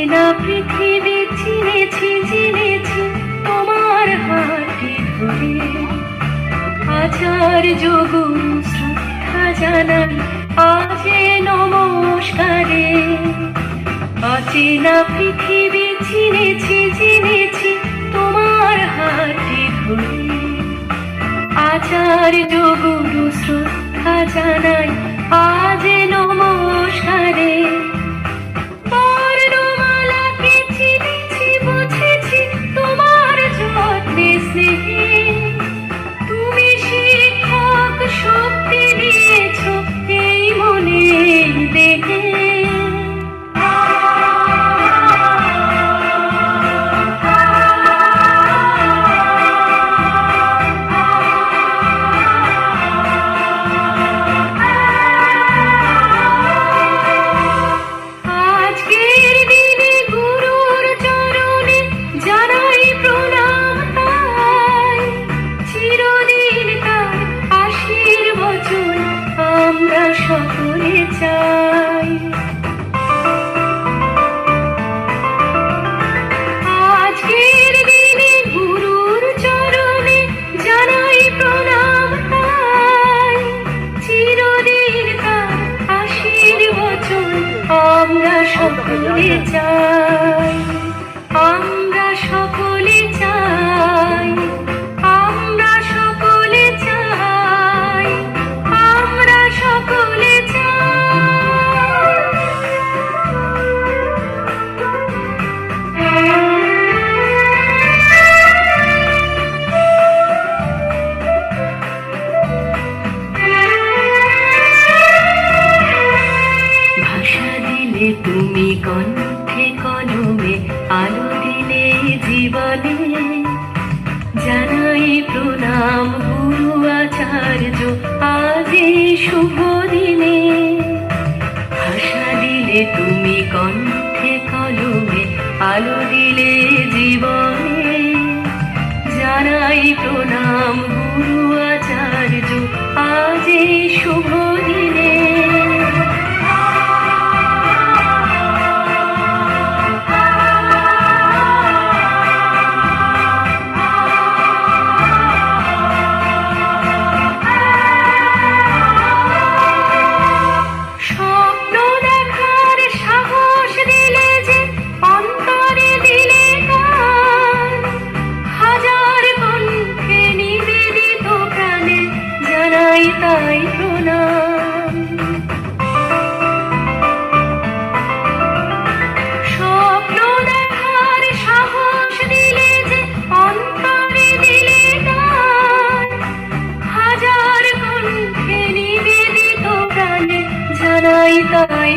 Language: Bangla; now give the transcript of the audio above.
অচেনা পৃথিবী চিনেছি তোমার হাতে ধরে। আচার্য গুরু শ্রদ্ধা জানাই আজে নমস্কারে। অচেনা পৃথিবী চিনেছি তোমার হাতে ধরে। আচার্য গুরু শ্রদ্ধা জানাই আজে নমস্কারে। বর্ণমালাকে চিনেছি বুঝেছি তোমার যত্নে স্নেহে। তুমি শিক্ষক শক্তি দিয়েছ এই মনে দেহে। সকলে চাই আজকের দিনে গুরুর চরণে জানাই প্রণাম তাই। চিরদিন তার আশীর্বচন আমরা সকলে চাই। আমরা সকলে চাই। আমরা সকলে চাই। আমরা সকলে ভাষা দিলে তুমি কণ্ঠে কলমে আলো দিলে জীবনে। জানাই প্রণাম গুরু আচার্য আজ এই শুভ দিনে। ভাষা দিলে তুমি কণ্ঠে কলমে আলো দিলে জীবনে। জানাই প্রণাম গুরু আচার্য আজ এই শুভ দিনে। তাই প্রণাম। স্বপ্ন দেখার সাহস দিলে যে অন্তরে দিলে গান। হাজার কণ্ঠে নিবেদিত প্রাণে জানাই তাই